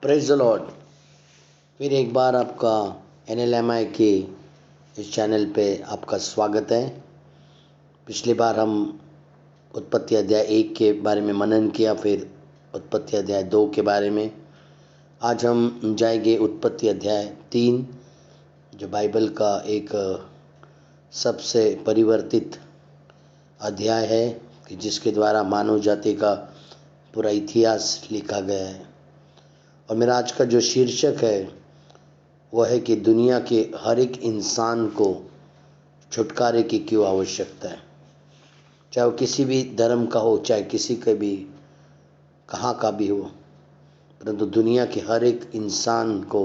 Praise the Lord. फिर एक बार आपका NLMI के इस चैनल पे आपका स्वागत है। पिछली बार हम उत्पत्ति अध्याय 1 के बारे में मनन किया, फिर उत्पत्ति अध्याय 2 के बारे में। आज हम जाएंगे उत्पत्ति अध्याय 3, जो बाइबल का एक सबसे परिवर्तित अध्याय है कि जिसके द्वारा मानव जाति का पूरा इतिहास लिखा गया है। और मेरा आज का जो शीर्षक है वह है कि दुनिया के हर एक इंसान को छुटकारे की क्यों आवश्यकता है। चाहे वो किसी भी धर्म का हो, चाहे किसी के भी कहाँ का भी हो, परंतु दुनिया के हर एक इंसान को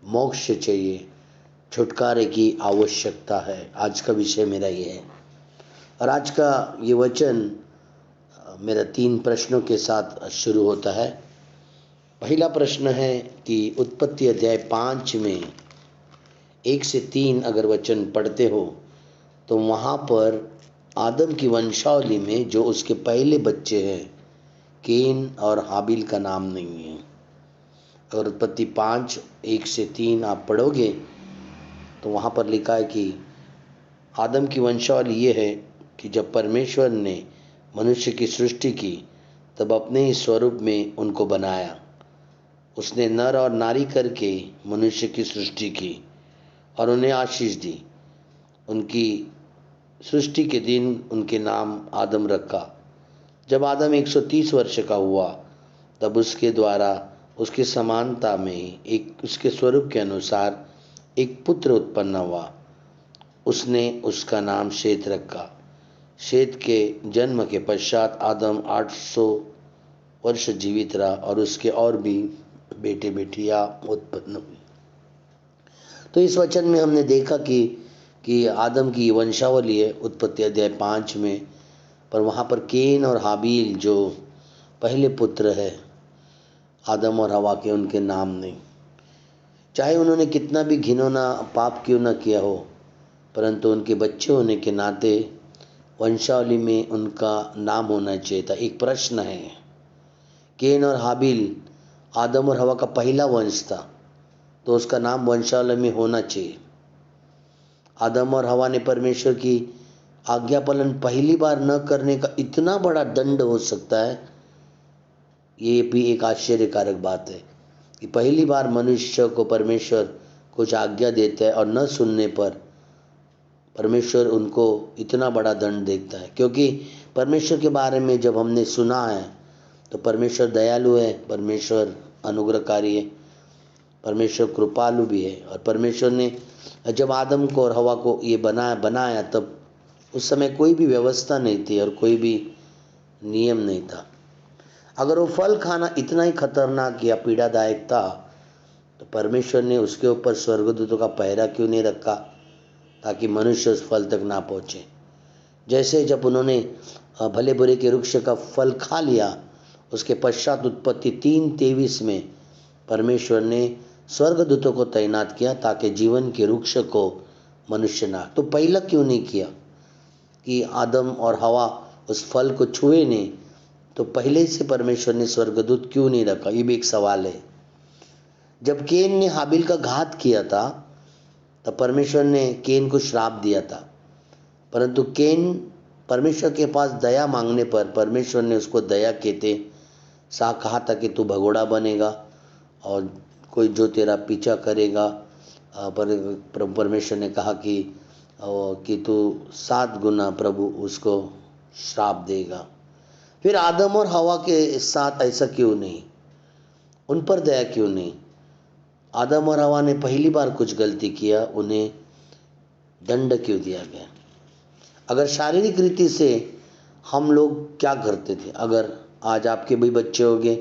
मोक्ष चाहिए, छुटकारे की आवश्यकता है। आज का विषय मेरा ये है। और आज का ये वचन मेरा 3 प्रश्नों के साथ शुरू होता है। पहला प्रश्न है कि उत्पत्ति अध्याय 5 में 1 से 3 अगर वचन पढ़ते हो तो वहाँ पर आदम की वंशावली में जो उसके पहले बच्चे हैं केन और हाबिल का नाम नहीं है। अगर उत्पत्ति 5 1 से 3 आप पढ़ोगे तो वहाँ पर लिखा है कि आदम की वंशावली ये है कि जब परमेश्वर ने मनुष्य की सृष्टि की तब अपने ही स्वरूप में उनको बनाया। उसने नर और नारी करके मनुष्य की सृष्टि की और उन्हें आशीष दी। उनकी सृष्टि के दिन उनके नाम आदम रखा। जब आदम 130 वर्ष का हुआ तब उसके द्वारा उसकी समानता में एक उसके स्वरूप के अनुसार एक पुत्र उत्पन्न हुआ। उसने उसका नाम शेत रखा। शेत के जन्म के पश्चात आदम 800 वर्ष जीवित रहा और उसके और भी बेटे बेटियां उत्पन्न हुई। तो इस वचन में हमने देखा कि आदम की वंशावली है उत्पत्ति अध्याय 5 में, पर वहाँ पर केन और हाबिल जो पहले पुत्र है आदम और हवा के, उनके नाम नहीं। चाहे उन्होंने कितना भी घिनौना पाप क्यों न किया हो, परंतु उनके बच्चे होने के नाते वंशावली में उनका नाम होना चाहिए था। एक प्रश्न है, केन और हाबिल आदम और हवा का पहला वंश था तो उसका नाम वंशावली में होना चाहिए। आदम और हवा ने परमेश्वर की आज्ञा पालन पहली बार न करने का इतना बड़ा दंड हो सकता है, ये भी एक आश्चर्यकारक बात है कि पहली बार मनुष्य को परमेश्वर कुछ आज्ञा देता है और न सुनने पर परमेश्वर उनको इतना बड़ा दंड देता है। क्योंकि परमेश्वर के बारे में जब हमने सुना है तो परमेश्वर दयालु है, परमेश्वर अनुग्रहकारी है, परमेश्वर कृपालु भी है। और परमेश्वर ने जब आदम को और हवा को ये बनाया तब उस समय कोई भी व्यवस्था नहीं थी और कोई भी नियम नहीं था। अगर वो फल खाना इतना ही खतरनाक या पीड़ादायक था तो परमेश्वर ने उसके ऊपर स्वर्गदूतों का पहरा क्यों नहीं रखा ताकि मनुष्य उस फल तक ना पहुँचे। जैसे जब उन्होंने भले बुरे के वृक्ष का फल खा लिया, उसके पश्चात उत्पत्ति 3:23 में परमेश्वर ने स्वर्गदूतों को तैनात किया ताकि जीवन के वृक्ष को मनुष्य ना। तो पहला क्यों नहीं किया कि आदम और हवा उस फल को छुए नहीं, तो पहले से परमेश्वर ने स्वर्गदूत क्यों नहीं रखा, ये भी एक सवाल है। जब केन ने हाबिल का घात किया था तब परमेश्वर ने केन को श्राप दिया था, परंतु केन परमेश्वर के पास दया मांगने पर परमेश्वर ने उसको दया कहते कहा था कि तू भगोड़ा बनेगा और कोई जो तेरा पीछा करेगा, पर परमेश्वर ने कहा कि तू 7 गुना प्रभु उसको श्राप देगा। फिर आदम और हवा के साथ ऐसा क्यों नहीं, उन पर दया क्यों नहीं। आदम और हवा ने पहली बार कुछ गलती किया, उन्हें दंड क्यों दिया गया। अगर शारीरिक रीति से हम लोग क्या करते थे, अगर आज आपके भी बच्चे होंगे,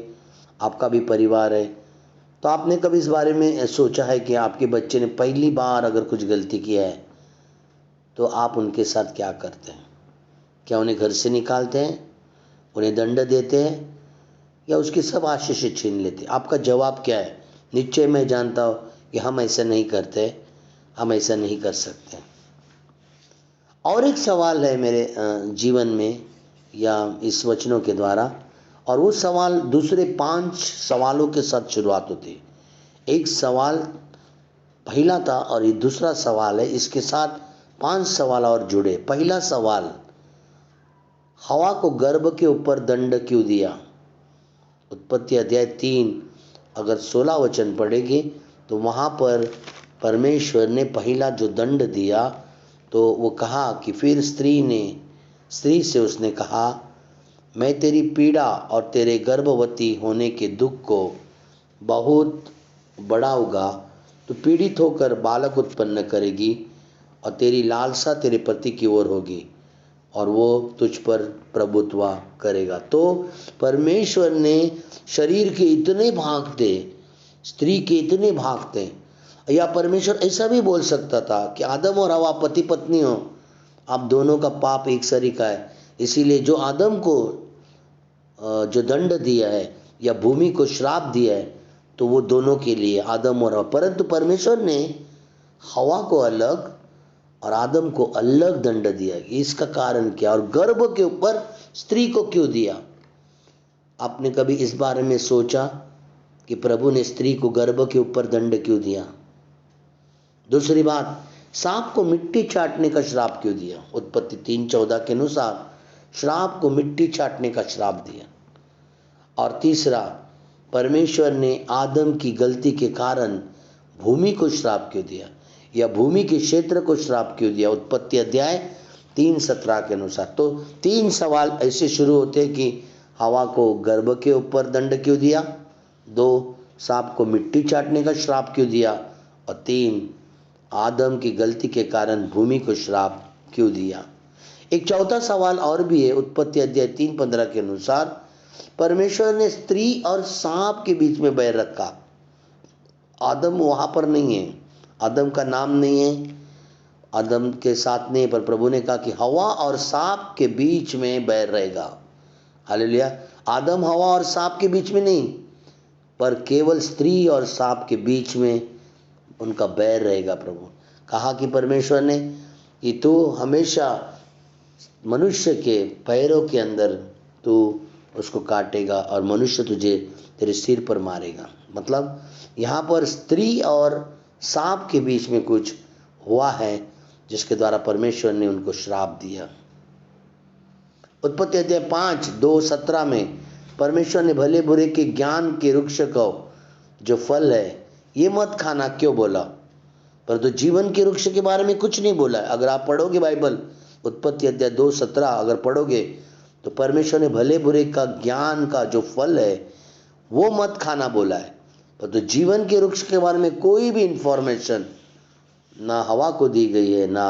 आपका भी परिवार है, तो आपने कभी इस बारे में सोचा है कि आपके बच्चे ने पहली बार अगर कुछ गलती किया है तो आप उनके साथ क्या करते हैं? क्या उन्हें घर से निकालते हैं, उन्हें दंड देते हैं, या उसकी सब आशीष छीन लेते हैं? आपका जवाब क्या है? निश्चय मैं जानता हूँ कि हम ऐसा नहीं करते, हम ऐसा नहीं कर सकते। और एक सवाल है मेरे जीवन में या इस वचनों के द्वारा, और वो सवाल दूसरे 5 सवालों के साथ शुरुआत होती है। एक सवाल पहला था और ये दूसरा सवाल है, इसके साथ 5 सवाल और जुड़े। पहला सवाल, हवा को गर्भ के ऊपर दंड क्यों दिया? उत्पत्ति अध्याय 3 अगर 16 वचन पढ़ेंगे तो वहाँ पर परमेश्वर ने पहला जो दंड दिया तो वो कहा कि फिर स्त्री से उसने कहा, मैं तेरी पीड़ा और तेरे गर्भवती होने के दुख को बहुत बढ़ाऊंगा। तो पीड़ित होकर बालक उत्पन्न करेगी और तेरी लालसा तेरे पति की ओर होगी और वो तुझ पर प्रभुत्व करेगा। तो परमेश्वर ने शरीर के इतने भाग थे, स्त्री के इतने भाग थे, या परमेश्वर ऐसा भी बोल सकता था कि आदम और हवा पति पत्नी हो, आप दोनों का पाप एक सरीका है, इसीलिए जो आदम को जो दंड दिया है या भूमि को श्राप दिया है तो वो दोनों के लिए, आदम और हवा। परंतु परमेश्वर ने हवा को अलग और आदम को अलग दंड दिया। इसका कारण क्या? और गर्भ के ऊपर स्त्री को क्यों दिया? आपने कभी इस बारे में सोचा कि प्रभु ने स्त्री को गर्भ के ऊपर दंड क्यों दिया? दूसरी बात, सांप को मिट्टी चाटने का श्राप क्यों दिया? उत्पत्ति 3:14 के अनुसार श्राप को मिट्टी चाटने का श्राप दिया। और तीसरा, परमेश्वर ने आदम की गलती के कारण भूमि को श्राप क्यों दिया या भूमि के क्षेत्र को श्राप क्यों दिया? उत्पत्ति अध्याय 3:17 के अनुसार। तो 3 सवाल ऐसे शुरू होते हैं कि हवा को गर्भ के ऊपर दंड क्यों दिया, 2 सांप को मिट्टी चाटने का श्राप क्यों दिया, और 3 आदम की गलती के कारण भूमि को श्राप क्यों दिया। एक चौथा सवाल और भी है। उत्पत्ति अध्याय 3:15 के अनुसार परमेश्वर ने स्त्री और सांप के बीच में बैर रखा। आदम वहां पर नहीं है, आदम का नाम नहीं है, आदम के साथ नहीं, पर प्रभु ने कहा कि हवा और सांप के बीच में बैर रहेगा। हालेलुया। आदम, हवा और सांप के बीच में नहीं, पर केवल स्त्री और सांप के बीच में उनका बैर रहेगा। प्रभु कहा कि परमेश्वर ने कि तू हमेशा मनुष्य के पैरों के अंदर तू उसको काटेगा और मनुष्य तुझे तेरे सिर पर मारेगा। मतलब यहाँ पर स्त्री और सांप के बीच में कुछ हुआ है जिसके द्वारा परमेश्वर ने उनको श्राप दिया। उत्पत्ति अध्याय 5:2-17 में परमेश्वर ने भले बुरे के ज्ञान के वृक्ष को जो फल है ये मत खाना क्यों बोला, परंतु जीवन के वृक्ष के बारे में कुछ नहीं बोला है। अगर आप पढ़ोगे बाइबल, उत्पत्ति अध्याय 2:17 अगर पढ़ोगे तो परमेश्वर ने भले बुरे का ज्ञान का जो फल है वो मत खाना बोला है, परंतु जीवन के वृक्ष के बारे में कोई भी इंफॉर्मेशन ना हवा को दी गई है ना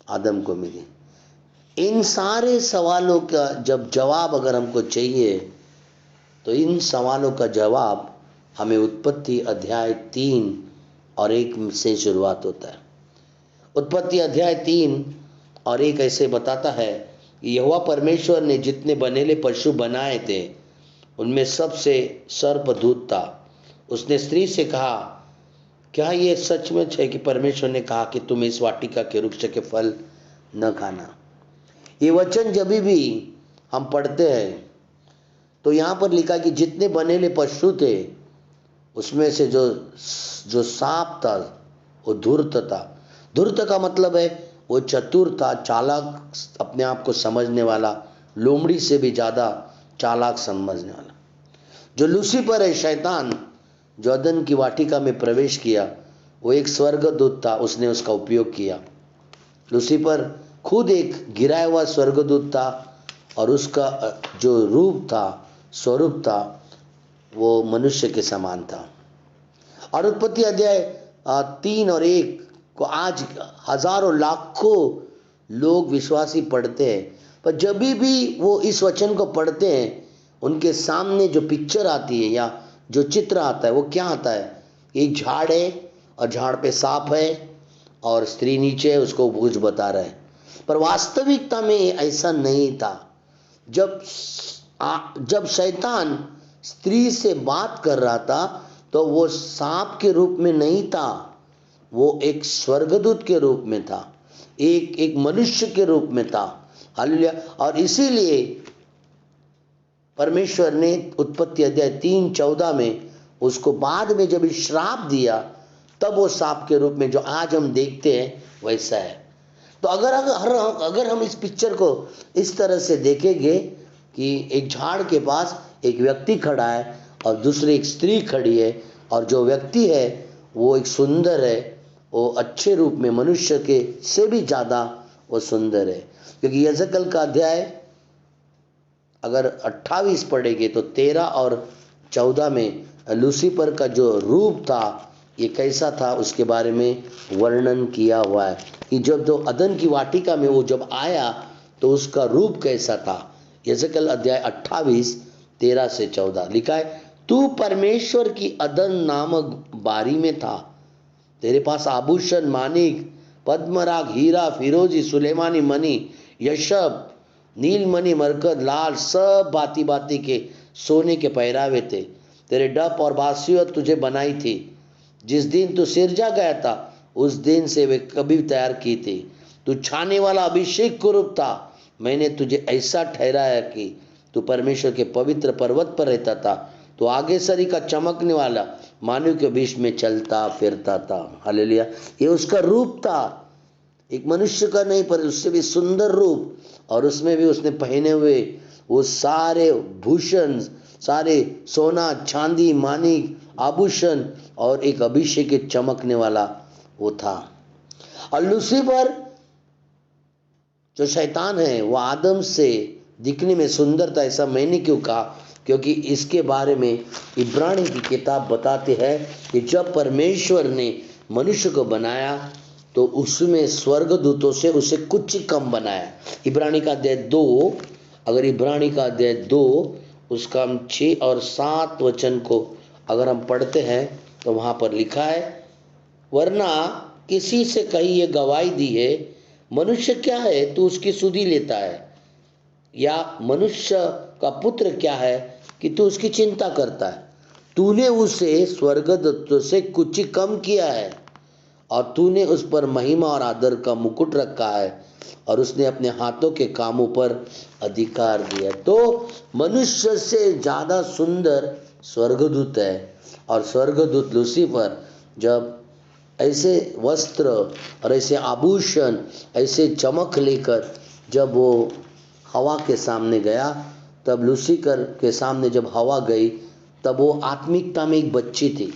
आदम को मिली। इन सारे सवालों का जब जवाब अगर हमको चाहिए तो इन सवालों का जवाब हमें उत्पत्ति अध्याय 3 और 1 से शुरुआत होता है। उत्पत्ति अध्याय 3 और 1 ऐसे बताता है कि यहोवा परमेश्वर ने जितने बनेले पशु बनाए थे उनमें सबसे सर्पदूत था। उसने स्त्री से कहा, क्या ये सचमुच है कि परमेश्वर ने कहा कि तुम इस वाटिका के वृक्ष के फल न खाना? ये वचन जब भी हम पढ़ते हैं तो यहाँ पर लिखा कि जितने बनेले पशु थे उसमें से जो सांप था वो धूर्त था। धूर्त का मतलब है वो चतुर था, चालाक, अपने आप को समझने वाला, लोमड़ी से भी ज़्यादा चालाक समझने वाला। जो लूसीफर है, शैतान, जो अदन की वाटिका में प्रवेश किया, वो एक स्वर्गदूत था, उसने उसका उपयोग किया। लूसीफर खुद एक गिराया हुआ स्वर्गदूत था और उसका जो रूप था, स्वरूप था, वो मनुष्य के समान था। और उत्पत्ति अध्याय 3 और 1 को आज हजारों लाखों लोग विश्वासी पढ़ते हैं, पर जब भी वो इस वचन को पढ़ते हैं उनके सामने जो पिक्चर आती है या जो चित्र आता है वो क्या आता है? एक झाड़ है और झाड़ पे सांप है और स्त्री नीचे है, उसको कुछ बता रहा है, पर वास्तविकता में ऐसा नहीं था। जब शैतान स्त्री से बात कर रहा था तो वो सांप के रूप में नहीं था, वो एक स्वर्गदूत के रूप में था, एक मनुष्य के रूप में था। हालेलुया। और इसीलिए परमेश्वर ने उत्पत्ति अध्याय 3:14 में उसको बाद में जब श्राप दिया, तब वो सांप के रूप में जो आज हम देखते हैं वैसा है। तो अगर हम इस पिक्चर को इस तरह से देखेंगे कि एक झाड़ के पास एक व्यक्ति खड़ा है और दूसरी एक स्त्री खड़ी है, और जो व्यक्ति है वो एक सुंदर है, वो अच्छे रूप में मनुष्य के से भी ज़्यादा वो सुंदर है। क्योंकि यजकल का अध्याय अगर 28 पढ़ेंगे तो 13 और 14 में लूसीफर का जो रूप था, ये कैसा था, उसके बारे में वर्णन किया हुआ है कि जब तो अदन की वाटिका में वो जब आया तो उसका रूप कैसा था। यजकल अध्याय 28 13 से 14 लिखा है, तू परमेश्वर की अदन नामक बारी में था, तेरे पास आभूषण, मानिक, पद्मराग, हीरा, फिरोजी, सुलेमानी मणि, यशब, नीलमणि, मरकत, लाल, सब भांति भांति के सोने के पहरावे थे। तेरे डप और बांसुरियां तुझे बनाई थी। जिस दिन तू सिरजा गया था उस दिन से वे कभी तैयार की थी। तू छाने वाला अभिषेक कुरूप था। मैंने तुझे ऐसा ठहराया कि तू परमेश्वर के पवित्र पर्वत पर रहता था। तो आगे सरी का चमकने वाला मानव के बीच में चलता फिरता था। हालेलुया। ये उसका रूप था, एक मनुष्य का नहीं पर उससे भी सुंदर रूप, और उसमें भी उसने पहने हुए वो सारे भूषण, सारे सोना, चांदी, मानिक, आभूषण और एक अभिषेक के चमकने वाला वो था। और लूसीफर जो शैतान है वो आदम से दिखने में सुंदर था। ऐसा मैंने क्यों कहा? क्योंकि इसके बारे में इब्रानी की किताब बताते हैं कि जब परमेश्वर ने मनुष्य को बनाया तो उसमें स्वर्गदूतों से उसे कुछ कम बनाया। इब्रानी का अध्याय 2, अगर इब्रानी का अध्याय 2 उसका हम 6 और 7 वचन को अगर हम पढ़ते हैं तो वहाँ पर लिखा है, वरना किसी से कहीं ये गवाही दी है, मनुष्य क्या है तू उसकी सुधि लेता है, या मनुष्य का पुत्र क्या है कि तू उसकी चिंता करता है। तूने उसे स्वर्गदूतों से कुछ कम किया है और तूने उस पर महिमा और आदर का मुकुट रखा है और उसने अपने हाथों के कामों पर अधिकार दिया। तो मनुष्य से ज़्यादा सुंदर स्वर्गदूत है। और स्वर्गदूत लूसीफर जब ऐसे वस्त्र और ऐसे आभूषण, ऐसे चमक लेकर जब वो हवा के सामने गया, तब लूसीफर के सामने जब हवा गई तब वो आत्मिकता में एक बच्ची थी,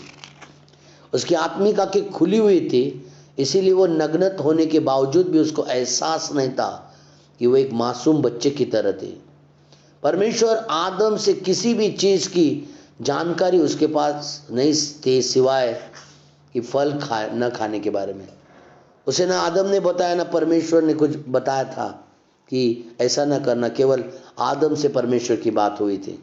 उसकी आत्मिक आंखें खुली हुई थी, इसीलिए वो नग्नत होने के बावजूद भी उसको एहसास नहीं था कि वो एक मासूम बच्चे की तरह थी। परमेश्वर आदम से किसी भी चीज़ की जानकारी उसके पास नहीं थी सिवाय कि फल न खाने के बारे में। उसे ना आदम ने बताया ना परमेश्वर ने कुछ बताया था कि ऐसा न करना, केवल आदम से परमेश्वर की बात हुई थी।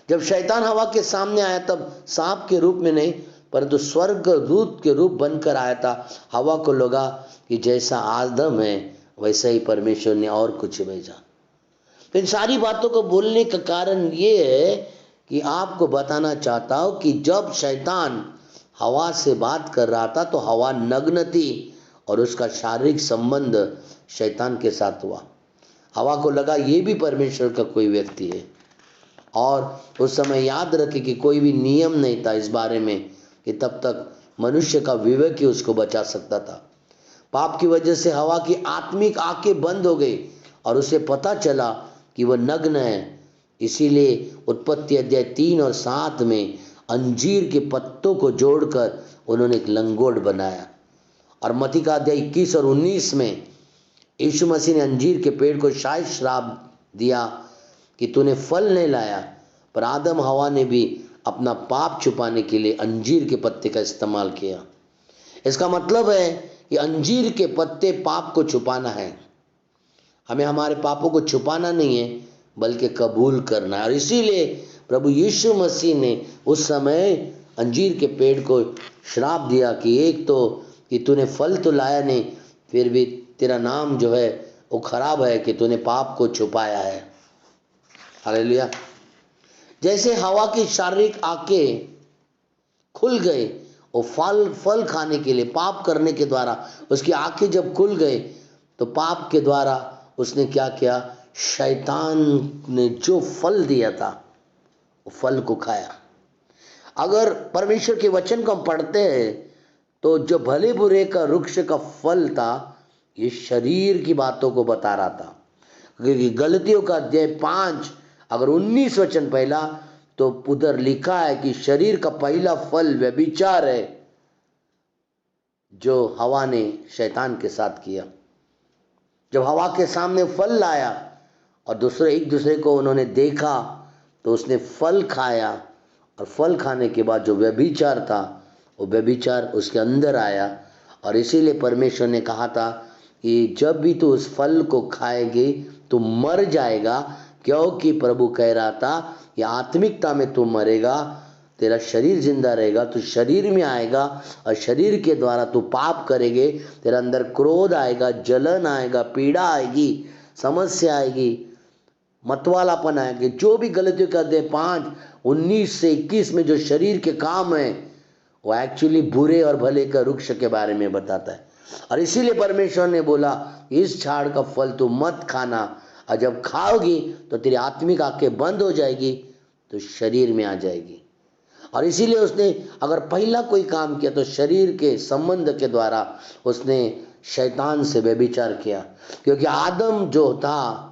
जब शैतान हवा के सामने आया तब सांप के रूप में नहीं परंतु स्वर्गदूत के रूप बनकर आया था। हवा को लगा कि जैसा आदम है वैसा ही परमेश्वर ने और कुछ भेजा। तो इन सारी बातों को बोलने का कारण ये है कि आपको बताना चाहता हूँ कि जब शैतान हवा से बात कर रहा था तो हवा नग्न थी और उसका शारीरिक संबंध शैतान के साथ हुआ। हवा को लगा ये भी परमेश्वर का कोई व्यक्ति है। और उस समय याद रखे कि कोई भी नियम नहीं था इस बारे में कि तब तक मनुष्य का विवेक ही उसको बचा सकता था। पाप की वजह से हवा की आत्मिक आंखें बंद हो गई और उसे पता चला कि वह नग्न है। इसीलिए उत्पत्ति अध्याय 3 और 7 में अंजीर के पत्तों को जोड़कर उन्होंने एक लंगोट बनाया। और मत्ती का अध्याय 21 और 19 में यीशु मसीह ने अंजीर के पेड़ को शायद श्राप दिया कि तूने फल नहीं लाया, पर आदम हवा ने भी अपना पाप छुपाने के लिए अंजीर के पत्ते का इस्तेमाल किया। इसका मतलब है कि अंजीर के पत्ते पाप को छुपाना है। हमें हमारे पापों को छुपाना नहीं है बल्कि कबूल करना है। और इसीलिए प्रभु यीशु मसीह ने उस समय अंजीर के पेड़ को श्राप दिया कि एक तो कि तूने फल तो लाया नहीं, फिर भी तेरा नाम जो है वो खराब है कि तूने पाप को छुपाया है। हालेलुया। जैसे हवा की शारीरिक आंखें खुल गए वो फल खाने के लिए, पाप करने के द्वारा उसकी आंखें जब खुल गए तो पाप के द्वारा उसने क्या किया, शैतान ने जो फल दिया था वो फल को खाया। अगर परमेश्वर के वचन को हम पढ़ते हैं तो जो भले बुरे का वृक्ष का फल था ये शरीर की बातों को बता रहा था। क्योंकि गलतियों का अध्याय 5 अगर 19 वचन पहला तो उधर लिखा है कि शरीर का पहला फल व्यभिचार है जो हवा ने शैतान के साथ किया। जब हवा के सामने फल लाया और दूसरे एक दूसरे को उन्होंने देखा तो उसने फल खाया और फल खाने के बाद जो व्यभिचार था वो व्यभिचार उसके अंदर आया। और इसीलिए परमेश्वर ने कहा था कि जब भी तू उस फल को खाएगी तो मर जाएगा, क्योंकि प्रभु कह रहा था कि आत्मिकता में तू मरेगा, तेरा शरीर जिंदा रहेगा, तू शरीर में आएगा और शरीर के द्वारा तू पाप करेंगे, तेरा अंदर क्रोध आएगा, जलन आएगा, पीड़ा आएगी, समस्या आएगी, मतवालापन आएगी। जो भी गलतियों का अध्याय 5 19 से 21 में जो शरीर के काम है वो एक्चुअली बुरे और भले का वृक्ष के बारे में बताता है। और इसीलिए परमेश्वर ने बोला इस झाड़ का फल तू मत खाना, और जब खाओगी तो तेरी आत्मिक आंखें बंद हो जाएगी तो शरीर में आ जाएगी। और इसीलिए उसने अगर पहला कोई काम किया तो शरीर के संबंध के द्वारा उसने शैतान से व्यभिचार किया। क्योंकि आदम जो था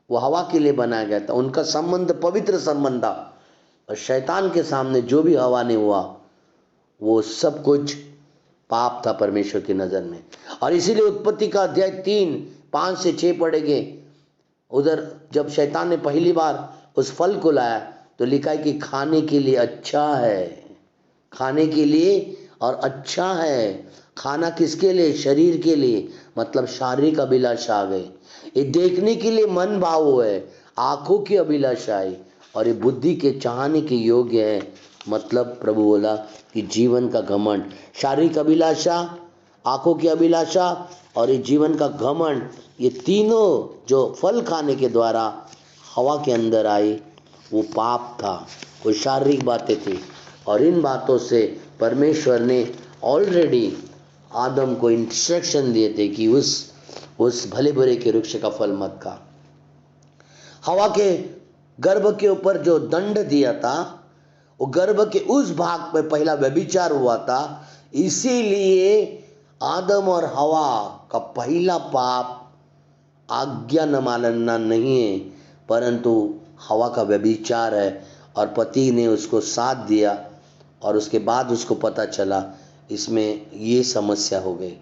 वो हवा के लिए बनाया गया था, उनका संबंध पवित्र संबंध था, और शैतान के सामने जो भी हवा ने हुआ वो सब कुछ पाप था परमेश्वर की नज़र में। और इसीलिए उत्पत्ति का अध्याय 3 5 से 6 पढ़ेंगे, उधर जब शैतान ने पहली बार उस फल को लाया तो लिखा है कि खाने के लिए अच्छा है, खाने के लिए और अच्छा है। खाना किसके लिए? शरीर के लिए, मतलब शारीरिक अभिलाषा आ गई। ये देखने के लिए मन भाव है, आंखों की अभिलाषा है, और ये बुद्धि के चाहने के योग्य है। मतलब प्रभु बोला कि जीवन का घमंड, शारीरिक अभिलाषा, आंखों की अभिलाषा और ये जीवन का घमंड, ये तीनों जो फल खाने के द्वारा हवा के अंदर आई वो पाप था, वो शारीरिक बातें थी। और इन बातों से परमेश्वर ने ऑलरेडी आदम को इंस्ट्रक्शन दिए थे कि उस भले बुरे के वृक्ष का फल मत खा। हवा के गर्भ के ऊपर जो दंड दिया था वो गर्भ के उस भाग पे पहला व्यभिचार हुआ था। इसीलिए आदम और हवा का पहला पाप आज्ञा न मानना नहीं है, परंतु हवा का व्यभिचार है। और पति ने उसको साथ दिया और उसके बाद उसको पता चला इसमें ये समस्या हो गई।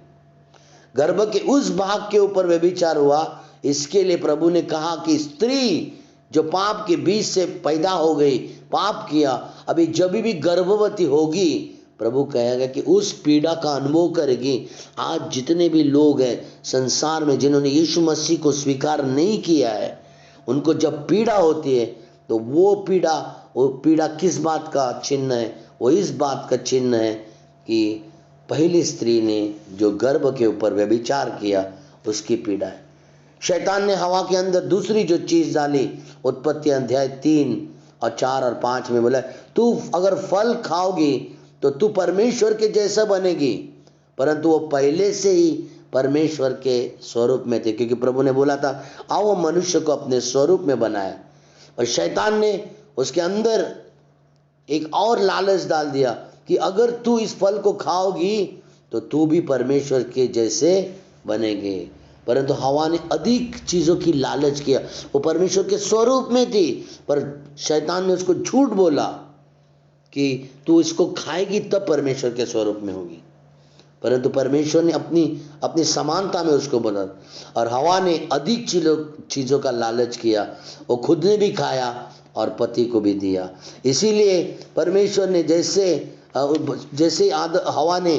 गर्भ के उस भाग के ऊपर व्यभिचार हुआ, इसके लिए प्रभु ने कहा कि स्त्री जो पाप के बीज से पैदा हो गई, पाप किया, अभी जब भी गर्भवती होगी प्रभु कहेगा कि उस पीड़ा का अनुभव करेगी। आज जितने भी लोग हैं संसार में जिन्होंने यीशु मसीह को स्वीकार नहीं किया है, उनको जब पीड़ा होती है तो वो पीड़ा किस बात का चिन्ह है? वो इस बात का चिन्ह है कि पहली स्त्री ने जो गर्भ के ऊपर व्यभिचार किया उसकी पीड़ा है। शैतान ने हवा के अंदर दूसरी जो चीज डाली, उत्पत्ति अध्याय 3 और 4 और 5 में बोला तू अगर फल खाओगी तो तू परमेश्वर के जैसा बनेगी। परंतु वो पहले से ही परमेश्वर के स्वरूप में थे, क्योंकि प्रभु ने बोला था आओ वो मनुष्य को अपने स्वरूप में बनाया। और शैतान ने उसके अंदर एक और लालच डाल दिया कि अगर तू इस फल को खाओगी तो तू भी परमेश्वर के जैसे बनेगे। परंतु हवा ने अधिक चीज़ों की लालच किया, वो परमेश्वर के स्वरूप में थी, पर शैतान ने उसको झूठ बोला कि तू इसको खाएगी तब परमेश्वर के स्वरूप में होगी। परंतु परमेश्वर ने अपनी समानता में उसको बोला, और हवा ने अधिक चीज़ों का लालच किया, वो खुद ने भी खाया और पति को भी दिया। इसीलिए परमेश्वर ने जैसे हवा ने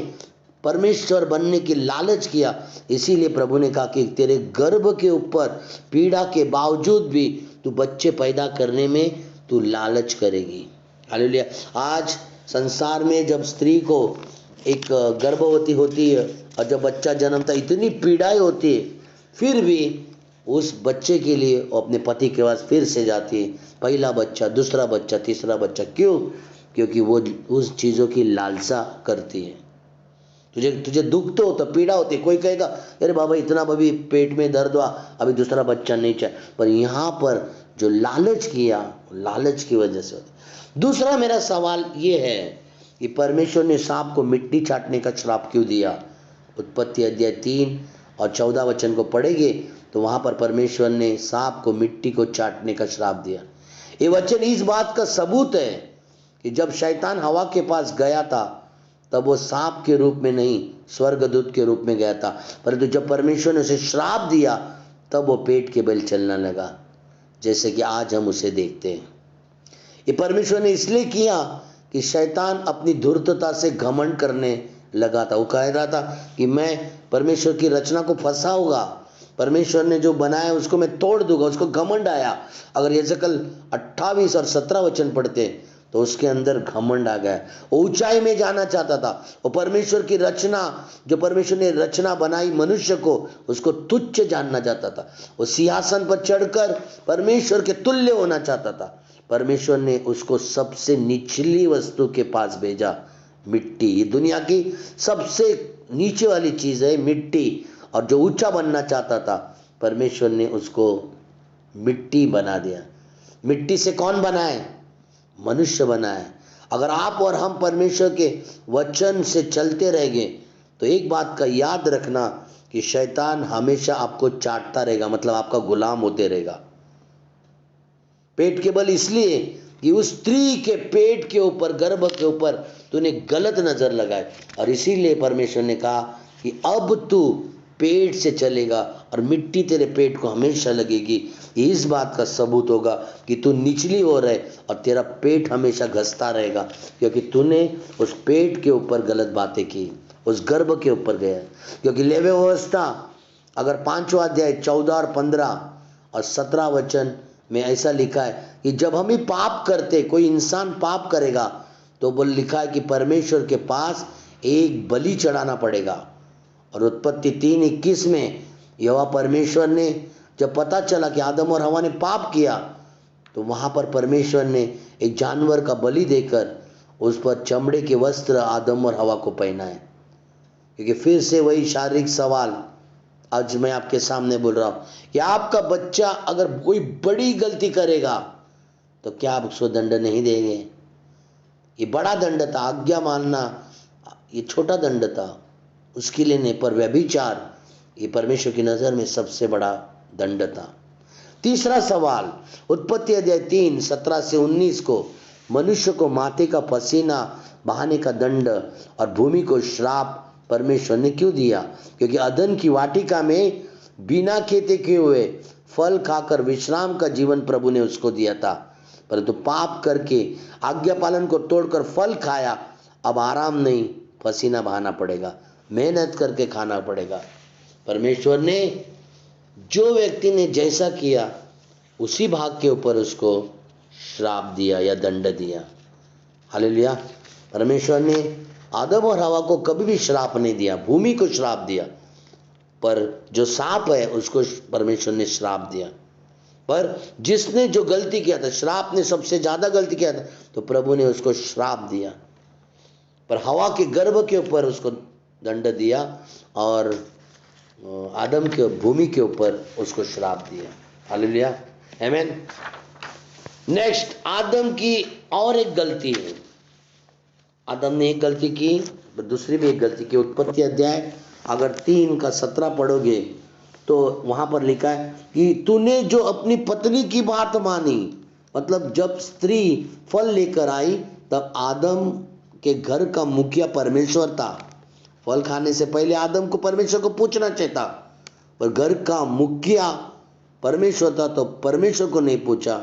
परमेश्वर बनने की लालच किया, इसीलिए प्रभु ने कहा कि तेरे गर्भ के ऊपर पीड़ा के बावजूद भी तू बच्चे पैदा करने में तू लालच करेगी। हालेलुया। आज संसार में जब स्त्री को एक गर्भवती होती है और जब बच्चा जन्मता है इतनी पीड़ाएं होती है, फिर भी उस बच्चे के लिए वो अपने पति के पास फिर से जाती है, पहला बच्चा, दूसरा बच्चा, तीसरा बच्चा। क्यों? क्योंकि वो उस चीज़ों की लालसा करती है। तुझे तुझे दुख तो होता, पीड़ा होती। कोई कहेगा अरे बाबा इतना अभी पेट में दर्द हुआ, अभी दूसरा बच्चा नहीं चाहिए, पर यहाँ पर जो लालच किया, लालच की वजह से होता। दूसरा मेरा सवाल ये है कि परमेश्वर ने सांप को मिट्टी चाटने का श्राप क्यों दिया? उत्पत्ति अध्याय 3 और 14 वचन को पढ़ेंगे तो वहां पर परमेश्वर ने सांप को मिट्टी को चाटने का श्राप दिया। ये वचन इस बात का सबूत है कि जब शैतान हवा के पास गया था तब वो सांप के रूप में नहीं, स्वर्गदूत के रूप में गया था, परंतु जब परमेश्वर ने उसे श्राप दिया तब वो पेट के बल चलने लगा, जैसे कि आज हम उसे देखते हैं। ये परमेश्वर ने इसलिए किया कि शैतान अपनी धूर्तता से घमंड करने लगा था। वो कह रहा था कि मैं परमेश्वर की रचना को फंसाऊंगा, परमेश्वर ने जो बनाया उसको मैं तोड़ दूंगा, उसको घमंड आया। अगर यहेजकेल 28 और 17 वचन पढ़ते तो उसके अंदर घमंड आ गया। वो ऊंचाई में जाना चाहता था। वो परमेश्वर की रचना, जो परमेश्वर ने रचना बनाई मनुष्य को, उसको तुच्छ जानना चाहता था। वो सिंहासन पर चढ़कर परमेश्वर के तुल्य होना चाहता था। परमेश्वर ने उसको सबसे निचली वस्तु के पास भेजा, मिट्टी। ये दुनिया की सबसे नीचे वाली चीज है मिट्टी, और जो ऊंचा बनना चाहता था परमेश्वर ने उसको मिट्टी बना दिया। मिट्टी से कौन बनाए? मनुष्य बनाए। अगर आप और हम परमेश्वर के वचन से चलते रहेंगे तो एक बात का याद रखना कि शैतान हमेशा आपको चाटता रहेगा, मतलब आपका गुलाम होते रहेगा। पेट के बल इसलिए कि उस स्त्री के पेट के ऊपर, गर्भ के ऊपर तूने गलत नजर लगाई, और इसीलिए परमेश्वर ने कहा कि अब तू पेट से चलेगा और मिट्टी तेरे पेट को हमेशा लगेगी। इस बात का सबूत होगा कि तू निचली हो रहे और तेरा पेट हमेशा घसता रहेगा, क्योंकि तूने उस पेट के ऊपर गलत बातें की, उस गर्भ के ऊपर गया। क्योंकि लेवी व्यवस्था अगर 5वां अध्याय 14 और 15 और 17 वचन में ऐसा लिखा है कि जब हम ही पाप करते, कोई इंसान पाप करेगा तो बोल लिखा है कि परमेश्वर के पास एक बलि चढ़ाना पड़ेगा। और उत्पत्ति 3:21 में यहोवा परमेश्वर ने जब पता चला कि आदम और हवा ने पाप किया तो वहां पर परमेश्वर ने एक जानवर का बलि देकर उस पर चमड़े के वस्त्र आदम और हवा को पहनाए। क्योंकि फिर से वही शारीरिक सवाल आज मैं आपके सामने बोल रहा हूं कि आपका बच्चा अगर कोई बड़ी गलती करेगा तो क्या आप उसको दंड नहीं देंगे? ये बड़ा दंड था, आज्ञा मानना ये छोटा दंड था उसके लिए नहीं, पर व्यभिचार ये परमेश्वर की नजर में सबसे बड़ा दंड था। तीसरा सवाल, उत्पत्ति अध्याय 3 17 से 19 को मनुष्य को माथे का पसीना बहाने का दंड और भूमि को श्राप परमेश्वर ने क्यों दिया? क्योंकि अदन की वाटिका में बिना खेते किए हुए फल खाकर विश्राम का जीवन प्रभु ने उसको दिया था, परंतु पाप करके आज्ञा पालन को तोड़कर फल खाया। अब आराम नहीं, पसीना बहाना पड़ेगा, मेहनत करके खाना पड़ेगा। परमेश्वर ने जो व्यक्ति ने जैसा किया उसी भाग के ऊपर उसको श्राप दिया या दंड दिया। हालेलुया। परमेश्वर ने आदम और हवा को कभी भी श्राप नहीं दिया, भूमि को श्राप दिया, पर जो सांप है उसको परमेश्वर ने श्राप दिया। पर जिसने जो गलती किया था, श्राप ने सबसे ज्यादा गलती किया था, तो प्रभु ने उसको श्राप दिया। पर हवा के गर्भ के ऊपर उसको दंड दिया और आदम के भूमि के ऊपर उसको श्राप दिया। हालेलुया, आमीन। नेक्स्ट, आदम की और एक गलती है। आदम ने एक गलती की, दूसरी भी एक गलती की। उत्पत्ति अध्याय अगर 3 का 17 पढ़ोगे तो वहां पर लिखा है कि तूने जो अपनी पत्नी की बात मानी, मतलब जब स्त्री फल लेकर आई तब आदम के घर का मुखिया परमेश्वर था। फल खाने से पहले आदम को परमेश्वर को पूछना चाहिए था, पर घर का मुखिया परमेश्वर था तो परमेश्वर को नहीं पूछा,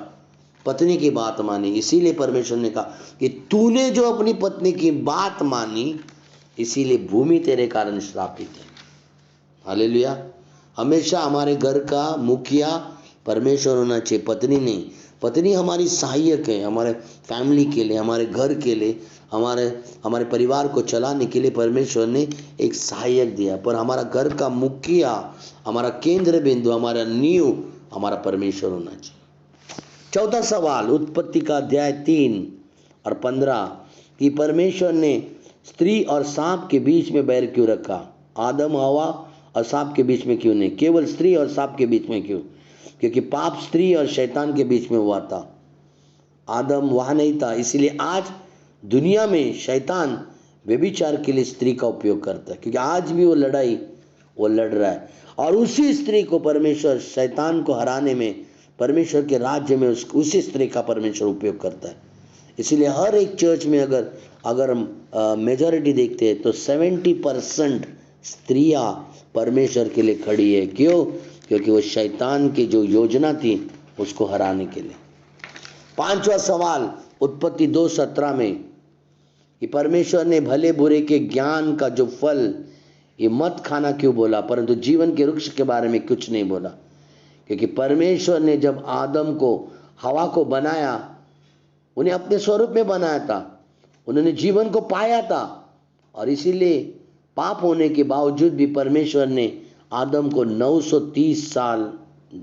पत्नी की बात मानी। इसीलिए परमेश्वर ने कहा कि तूने जो अपनी पत्नी की बात मानी इसीलिए भूमि तेरे कारण श्रापित है। हालेलुया। हमेशा हमारे घर का मुखिया परमेश्वर होना चाहिए, पत्नी नहीं। पत्नी हमारी सहायक है, हमारे फैमिली के लिए, हमारे घर के लिए, हमारे परिवार को चलाने के लिए परमेश्वर ने एक सहायक दिया, पर हमारा घर का मुखिया, हमारा केंद्र बिंदु, हमारा नींव हमारा परमेश्वर होना चाहिए। चौथा सवाल, उत्पत्ति का अध्याय 3 और 15 कि परमेश्वर ने स्त्री और सांप के बीच में बैर क्यों रखा? आदम हवा और सांप के बीच में क्यों नहीं, केवल स्त्री और सांप के बीच में क्यों? क्योंकि पाप स्त्री और शैतान के बीच में हुआ था, आदम वहाँ नहीं था। इसीलिए आज दुनिया में शैतान व्यभिचार के लिए स्त्री का उपयोग करता है, क्योंकि आज भी वो लड़ाई वो लड़ रहा है। और उसी स्त्री को परमेश्वर शैतान को हराने में, परमेश्वर के राज्य में उसी स्त्री का परमेश्वर उपयोग करता है। इसीलिए हर एक चर्च में अगर हम मेजॉरिटी देखते हैं तो 70% स्त्रियां परमेश्वर के लिए खड़ी है। क्यों? क्योंकि वो शैतान की जो योजना थी उसको हराने के लिए। 5वां सवाल उत्पत्ति 2:17 में कि परमेश्वर ने भले बुरे के ज्ञान का जो फल ये मत खाना क्यों बोला, परंतु जीवन के वृक्ष के बारे में कुछ नहीं बोला? क्योंकि परमेश्वर ने जब आदम को हवा को बनाया, उन्हें अपने स्वरूप में बनाया था, उन्होंने जीवन को पाया था, और इसीलिए पाप होने के बावजूद भी परमेश्वर ने आदम को 930 साल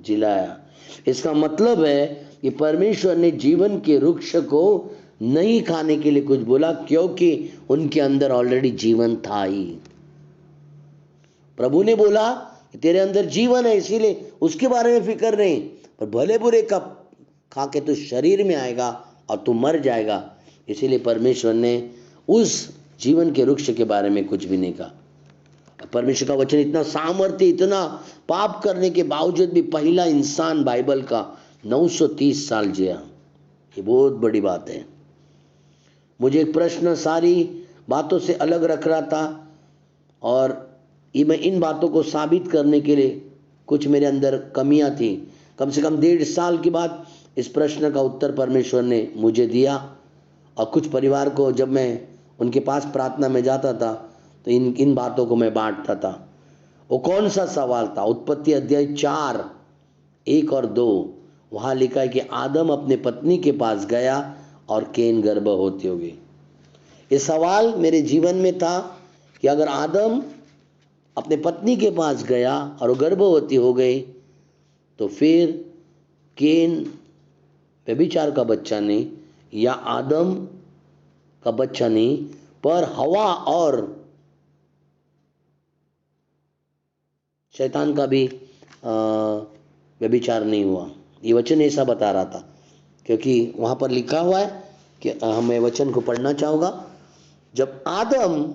जिलाया। इसका मतलब है कि परमेश्वर ने जीवन के वृक्ष को नहीं खाने के लिए कुछ बोला, क्योंकि उनके अंदर ऑलरेडी जीवन था ही। प्रभु ने बोला कि तेरे अंदर जीवन है, इसीलिए उसके बारे में फिक्र नहीं, पर भले बुरे का खा के तू शरीर में आएगा और तू मर जाएगा। इसीलिए परमेश्वर ने उस जीवन के वृक्ष के बारे में कुछ भी नहीं कहा। परमेश्वर का वचन इतना सामर्थ्य, इतना पाप करने के बावजूद भी पहला इंसान बाइबल का 930 साल जिया, ये बहुत बड़ी बात है। मुझे एक प्रश्न सारी बातों से अलग रख रहा था, और ये मैं इन बातों को साबित करने के लिए कुछ मेरे अंदर कमियां थी। कम से कम 1.5 साल के बाद इस प्रश्न का उत्तर परमेश्वर ने मुझे दिया। और कुछ परिवार को जब मैं उनके पास प्रार्थना में जाता था तो इन बातों को मैं बांटता था। वो कौन सा सवाल था? उत्पत्ति अध्याय 4 1 और 2, वहाँ लिखा है कि आदम अपने पत्नी के पास गया और केन गर्भवती हो गई। ये सवाल मेरे जीवन में था कि अगर आदम अपने पत्नी के पास गया और वो गर्भवती हो गई तो फिर केन व्यभिचार का बच्चा नहीं, या आदम का बच्चा नहीं, पर हवा और शैतान का भी व्यभिचार नहीं हुआ। ये वचन ऐसा बता रहा था, क्योंकि वहाँ पर लिखा हुआ है कि मैं वचन को पढ़ना चाहूँगा। जब आदम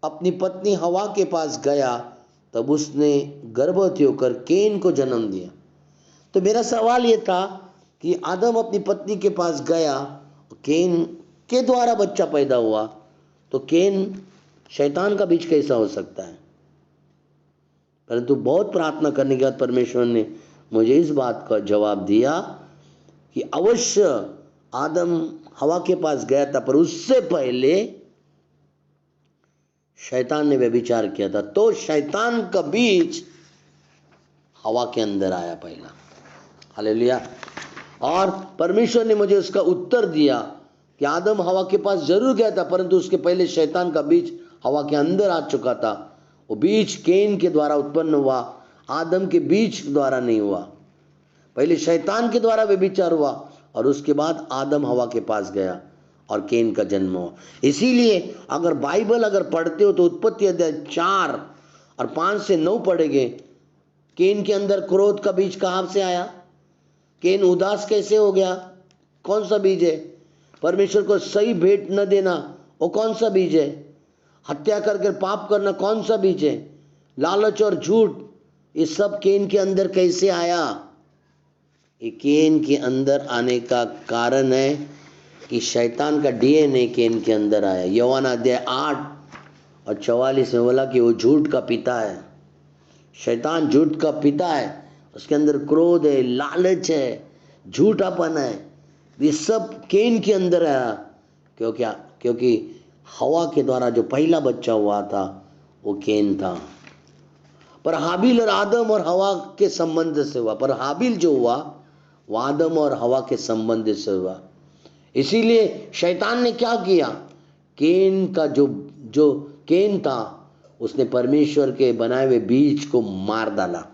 अपनी पत्नी हवा के पास गया तब उसने गर्भवती होकर केन को जन्म दिया। तो मेरा सवाल ये था कि आदम अपनी पत्नी के पास गया, केन के द्वारा बच्चा पैदा हुआ, तो केन शैतान का बीज कैसा हो सकता है? परंतु बहुत प्रार्थना करने के बाद परमेश्वर ने मुझे इस बात का जवाब दिया कि अवश्य आदम हवा के पास गया था, पर उससे पहले शैतान ने व्यभिचार किया था, तो शैतान का बीज हवा के अंदर आया पहला। हालेलुया। और परमेश्वर ने मुझे उसका उत्तर दिया कि आदम हवा के पास जरूर गया था, परंतु उसके पहले शैतान का बीज हवा के अंदर आ चुका था। वो बीज केन के द्वारा उत्पन्न हुआ, आदम के बीज द्वारा नहीं हुआ। पहले शैतान के द्वारा व्यभिचार हुआ और उसके बाद आदम हवा के पास गया और केन का जन्म हुआ। इसीलिए अगर बाइबल अगर पढ़ते हो तो उत्पत्ति अध्याय 4 और 5 से 9 पढ़ेंगे, केन के अंदर क्रोध का बीज कहाँ से आया? केन उदास कैसे हो गया? कौन सा बीज है? परमेश्वर को सही भेंट न देना, वो कौन सा बीज है? हत्या करके पाप करना कौन सा बीज है? लालच और झूठ, ये सब केन के अंदर कैसे आया? ये केन के अंदर आने का कारण है कि शैतान का डीएनए केन के अंदर आया। यूहन्ना अध्याय 8 और 44 में बोला कि वो झूठ का पिता है, शैतान झूठ का पिता है। उसके अंदर क्रोध है, लालच है, झूठापन है, ये सब केन के अंदर आया। क्योंकि हवा के द्वारा जो पहला बच्चा हुआ था वो केन था, पर हाबिल और आदम और हवा के संबंध से हुआ। पर हाबिल जो हुआ वो आदम और हवा के संबंध से हुआ। इसीलिए शैतान ने क्या किया? केन का जो केन था उसने परमेश्वर के बनाए हुए बीज को मार डाला।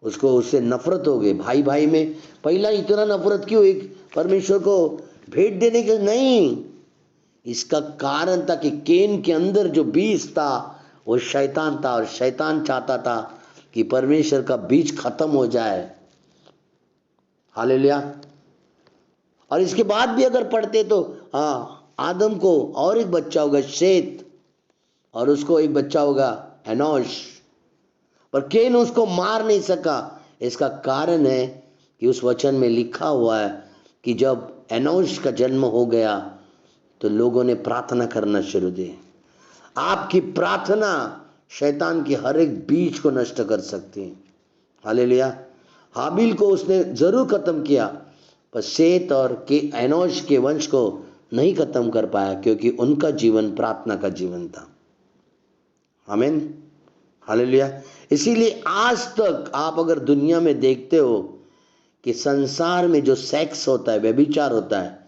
उससे नफरत हो गई। भाई भाई में पहला इतना नफरत क्यों? एक परमेश्वर को भेंट देने के नहीं, इसका कारण था कि केन के अंदर जो बीज था वो शैतान था, और शैतान चाहता था कि परमेश्वर का बीज खत्म हो जाए। हालेलुया। और इसके बाद भी अगर पढ़ते तो आदम को और एक बच्चा होगा शेत, और उसको एक बच्चा होगा एनोश, पर केन उसको मार नहीं सका। इसका कारण है कि उस वचन में लिखा हुआ है कि जब एनोश का जन्म हो गया तो लोगों ने प्रार्थना करना शुरू दी। आपकी प्रार्थना शैतान की हर एक बीज को नष्ट कर सकती है। हालेलुया। हाबिल को उसने जरूर खत्म किया, पर शेत और के एनोश के वंश को नहीं खत्म कर पाया, क्योंकि उनका जीवन प्रार्थना का जीवन था। आमीन। हालेलुया। इसीलिए आज तक आप अगर दुनिया में देखते हो कि संसार में जो सेक्स होता है, व्यभिचार होता है,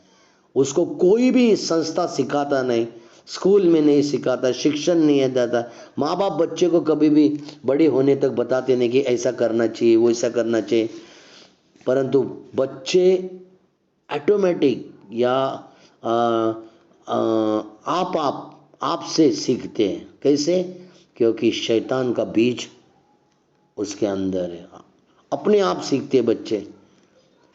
उसको कोई भी संस्था सिखाता नहीं, स्कूल में नहीं सिखाता, शिक्षण नहीं देता। माँ बाप बच्चे को कभी भी बड़े होने तक बताते नहीं कि ऐसा करना चाहिए, वो ऐसा करना चाहिए, परंतु बच्चे ऑटोमेटिक या आप से सीखते हैं। कैसे? क्योंकि शैतान का बीज उसके अंदर है। अपने आप सीखते हैं बच्चे।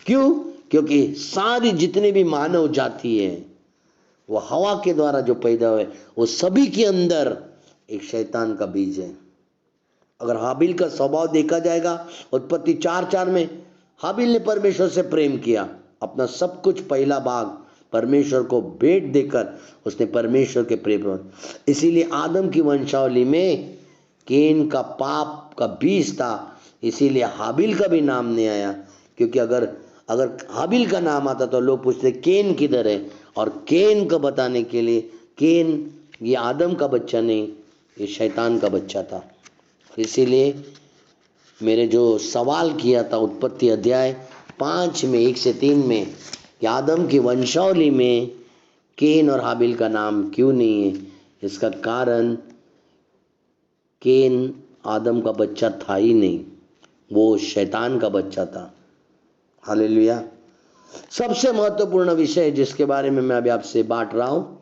क्यों? क्योंकि सारी जितने भी मानव जाति है वो हवा के द्वारा जो पैदा हुए, वो सभी के अंदर एक शैतान का बीज है। अगर हाबिल का स्वभाव देखा जाएगा, उत्पत्ति 4:4 में हाबिल ने परमेश्वर से प्रेम किया, अपना सब कुछ पहला भाग परमेश्वर को भेंट देकर उसने परमेश्वर के प्रेम। इसीलिए आदम की वंशावली में केन का पाप का बीज था, इसीलिए हाबिल का भी नाम नहीं आया। क्योंकि अगर हाबिल का नाम आता तो लोग पूछते केन किधर है, और केन को बताने के लिए केन ये आदम का बच्चा नहीं, ये शैतान का बच्चा था। इसीलिए मेरे जो सवाल किया था उत्पत्ति अध्याय 5 में 1 से 3 में कि आदम की वंशावली में केन और हाबिल का नाम क्यों नहीं है, इसका कारण केन आदम का बच्चा था ही नहीं, वो शैतान का बच्चा था। हालेलुया। सबसे महत्वपूर्ण विषय जिसके बारे में मैं अभी आपसे बांट रहा हूँ,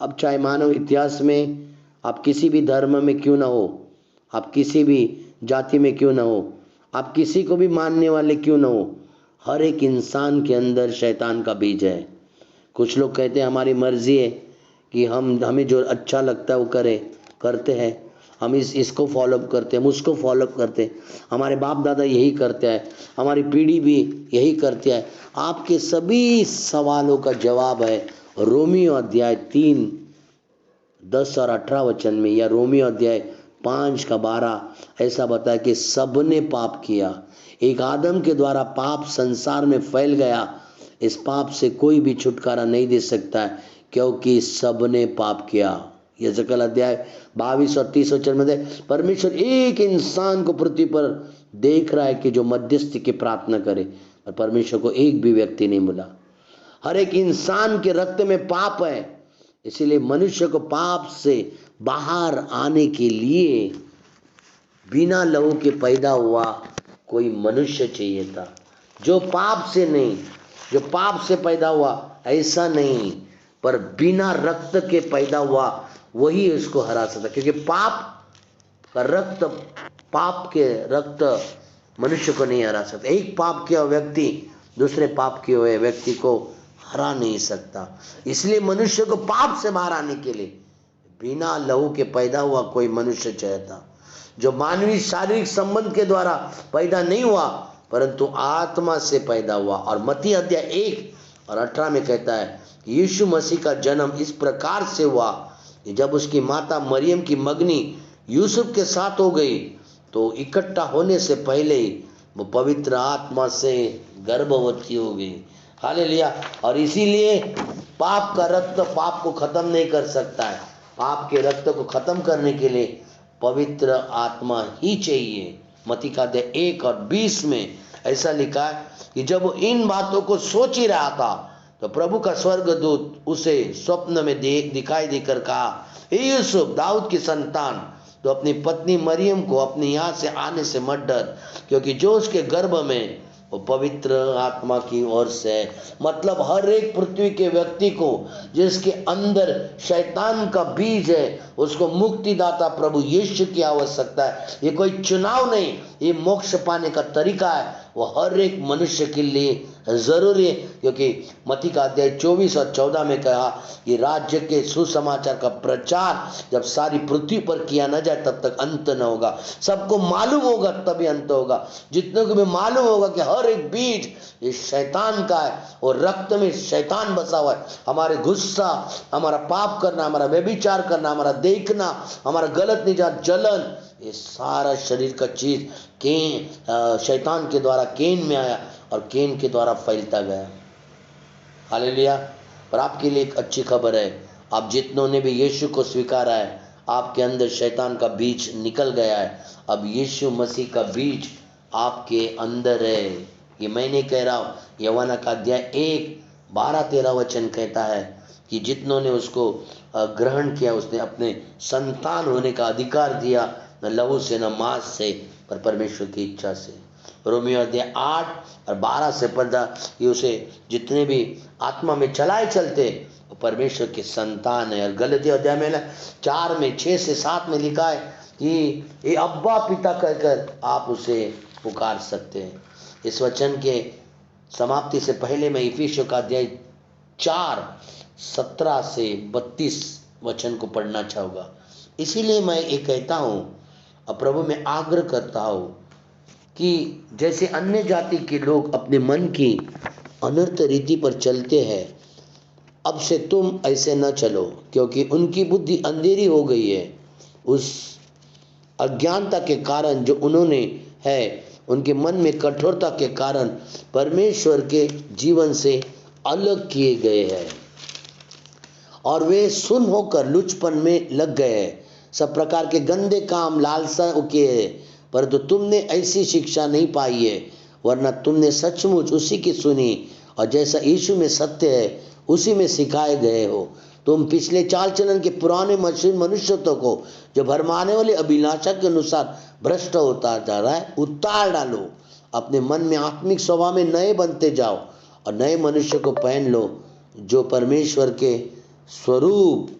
अब चाहे मानव इतिहास में आप किसी भी धर्म में क्यों ना हो, आप किसी भी जाति में क्यों ना हो, आप किसी को भी मानने वाले क्यों ना हो, हर एक इंसान के अंदर शैतान का बीज है। कुछ लोग कहते हैं हमारी मर्जी है कि हमें जो अच्छा लगता है वो करते हैं, हम इसको फॉलो करते हैं, हम उसको फॉलो करते हैं, हमारे बाप दादा यही करते हैं, हमारी पीढ़ी भी यही करती है। आपके सभी सवालों का जवाब है रोमियो अध्याय 3 10 और 18 वचन में, या रोमियो अध्याय 5 का 12 ऐसा बताया कि सबने पाप किया, एक आदम के द्वारा पाप संसार में फैल गया, इस पाप से कोई भी छुटकारा नहीं दे सकता है, क्योंकि सबने पाप किया। यजकल अध्याय 22 और 30 वचन में परमेश्वर एक इंसान को पृथ्वी पर देख रहा है कि जो मध्यस्थी की प्रार्थना करे, और परमेश्वर को एक भी व्यक्ति नहीं मिला। हर एक इंसान के रक्त में पाप है, इसीलिए मनुष्य को पाप से बाहर आने के लिए बिना लहू के पैदा हुआ कोई मनुष्य चाहिए था, जो पाप से नहीं, जो पाप से पैदा हुआ ऐसा नहीं, पर बिना रक्त के पैदा हुआ वही उसको हरा सकता, क्योंकि पाप के रक्त मनुष्य को नहीं हरा सकता। एक पाप किया व्यक्ति दूसरे पाप किए हुए व्यक्ति को हरा नहीं सकता। इसलिए मनुष्य को पाप से बाहर आने के लिए बिना लहू के पैदा हुआ कोई मनुष्य चाहता, जो मानवीय शारीरिक संबंध के द्वारा पैदा नहीं हुआ, परंतु आत्मा से पैदा हुआ। और मत्ती अध्याय 1 और 18 में कहता है कि यीशु मसीह का जन्म इस प्रकार से हुआ कि जब उसकी माता मरियम की मंगनी यूसुफ के साथ हो गई, तो इकट्ठा होने से पहले ही वो पवित्र आत्मा से गर्भवती हो गई। हालेलुया। और इसीलिए पाप का रक्त पाप को खत्म नहीं कर सकता है, पाप के रक्त को खत्म करने के लिए पवित्र आत्मा ही चाहिए। मत्ती का अध्याय 1 और 20 में ऐसा लिखा है कि जब वो इन बातों को सोच ही रहा था तो प्रभु का स्वर्गदूत उसे स्वप्न में दिखाई देकर कहा, हे यूसुफ दाऊद की संतान, तो अपनी पत्नी मरियम को अपने यहाँ से आने से मत डर, क्योंकि जो उसके गर्भ में वो पवित्र आत्मा की ओर से है। मतलब हर एक पृथ्वी के व्यक्ति को जिसके अंदर शैतान का बीज है, उसको मुक्तिदाता प्रभु यीशु की आवश्यकता है। ये कोई चुनाव नहीं, ये मोक्ष पाने का तरीका है। वो हर एक मनुष्य के लिए जरूरी है, क्योंकि मत्ती का अध्याय 24 और 14 में कहा कि राज्य के सुसमाचार का प्रचार जब सारी पृथ्वी पर किया न जाए तब तक अंत न होगा। सबको मालूम होगा तभी अंत होगा। जितने को भी मालूम होगा कि हर एक बीज ये शैतान का है और रक्त में शैतान बसा हुआ है। हमारे गुस्सा, हमारा पाप करना, हमारा व्यभिचार करना, हमारा देखना, हमारा गलत निजात, जलन, ये सारा शरीर का चीज शैतान के द्वारा केन में आया और केन के द्वारा फैलता गया। हालेलुया। और आपके लिए एक अच्छी खबर है, आप जितनों ने भी यीशु को स्वीकारा है, आपके अंदर शैतान का बीज निकल गया है। अब यीशु मसीह का बीज आपके अंदर है। ये मैं नहीं कह रहा हूँ, यूहन्ना का अध्याय 1:12-13 वचन कहता है कि जितनों ने उसको ग्रहण किया, उसने अपने संतान होने का अधिकार दिया, न लहू से न मांस से, पर परमेश्वर की इच्छा से। रोमियो अध्याय 8 और 12 से 15 ये उसे जितने भी आत्मा में चलाए चलते वो परमेश्वर के संतान है। और गलतियों अध्याय में 4 में 6 से 7 में लिखा है कि ये अब्बा पिता कहकर आप उसे पुकार सकते हैं। इस वचन के समाप्ति से पहले मैं इफिसियों का अध्याय 4:17 से 32 वचन को पढ़ना चाहूँगा। इसीलिए मैं ये कहता हूँ और प्रभु में आग्रह करता हूँ कि जैसे अन्य जाति के लोग अपने मन की अनर्थ रीति पर चलते हैं, अब से तुम ऐसे न चलो, क्योंकि उनकी बुद्धि अंधेरी हो गई है। उस अज्ञानता के कारण जो उन्होंने है, उनके मन में कठोरता के कारण परमेश्वर के जीवन से अलग किए गए हैं और वे सुन्न होकर लुचपन में लग गए हैं। सब प्रकार के गंदे काम, लालसा किए हैं। परंतु तुमने ऐसी शिक्षा नहीं पाई है, वरना तुमने सचमुच उसी की सुनी और जैसा यीशु में सत्य है उसी में सिखाए गए हो। तुम पिछले चाल चलन के पुराने मनुष्यत्व को जो भरमाने वाले अभिलाषा के अनुसार भ्रष्ट होता जा रहा है, उतार डालो। अपने मन में आत्मिक स्वभाव में नए बनते जाओ और नए मनुष्य को पहन लो, जो परमेश्वर के स्वरूप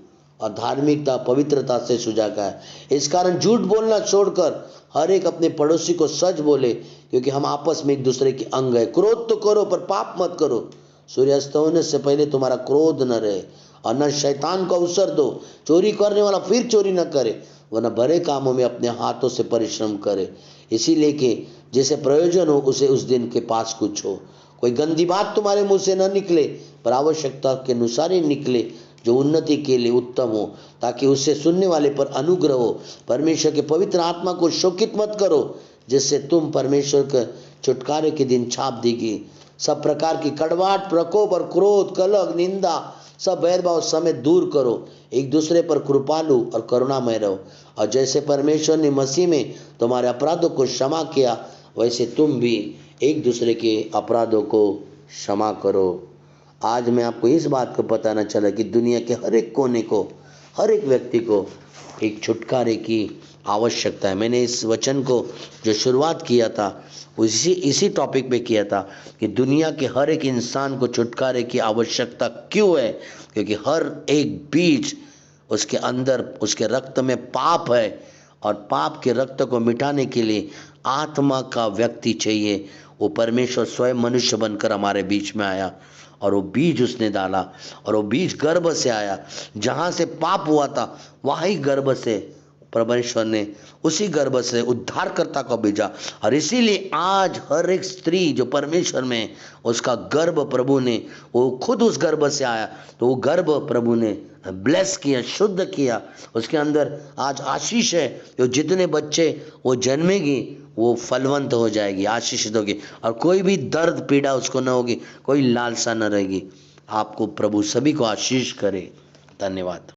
और धार्मिकता, पवित्रता से सुजागा है। इस कारण झूठ बोलना छोड़कर हर एक अपने पड़ोसी को सच बोले, क्योंकि हम आपस में एक दूसरे के अंग है। क्रोध तो करो पर पाप मत करो। सूर्यास्त होने से पहले तुम्हारा क्रोध न रहे और न शैतान को अवसर दो। चोरी करने वाला फिर चोरी न करे, वरना बड़े कामों में अपने हाथों से परिश्रम करे, इसीलिए कि जैसे प्रयोजन हो उसे उस दिन के पास कुछ हो। कोई गंदी बात तुम्हारे मुंह से न निकले, पर आवश्यकता के अनुसार ही निकले, जो उन्नति के लिए उत्तम हो, ताकि उससे सुनने वाले पर अनुग्रह हो। परमेश्वर के पवित्र आत्मा को शोकित मत करो, जिससे तुम परमेश्वर के छुटकारे के दिन छाप देगी। सब प्रकार की कड़वाहट, प्रकोप और क्रोध, कलह, निंदा, सब भेदभाव समेत दूर करो। एक दूसरे पर कृपालु और करुणामय रहो, और जैसे परमेश्वर ने मसीह में तुम्हारे अपराधों को क्षमा किया, वैसे तुम भी एक दूसरे के अपराधों को क्षमा करो। आज मैं आपको इस बात को बताना चला कि दुनिया के हर एक कोने को, हर एक व्यक्ति को एक छुटकारे की आवश्यकता है। मैंने इस वचन को जो शुरुआत किया था इसी टॉपिक पे किया था कि दुनिया के हर एक इंसान को छुटकारे की आवश्यकता क्यों है, क्योंकि हर एक बीज उसके अंदर, उसके रक्त में पाप है, और पाप के रक्त को मिटाने के लिए आत्मा का व्यक्ति चाहिए। वो परमेश्वर स्वयं मनुष्य बनकर हमारे बीच में आया और वो बीज उसने डाला, और वो बीज गर्भ से आया। जहाँ से पाप हुआ था वहाँ ही गर्भ से परमेश्वर ने उसी गर्भ से उद्धारकर्ता को भेजा। और इसीलिए आज हर एक स्त्री जो परमेश्वर में, उसका गर्भ प्रभु ने, वो खुद उस गर्भ से आया, तो वो गर्भ प्रभु ने ब्लेस किया, शुद्ध किया। उसके अंदर आज आशीष है। जो जितने बच्चे वो जन्मेगी वो फलवंत हो जाएगी, आशीषित होगी, और कोई भी दर्द पीड़ा उसको न होगी, कोई लालसा न रहेगी। आपको प्रभु सभी को आशीष करे। धन्यवाद।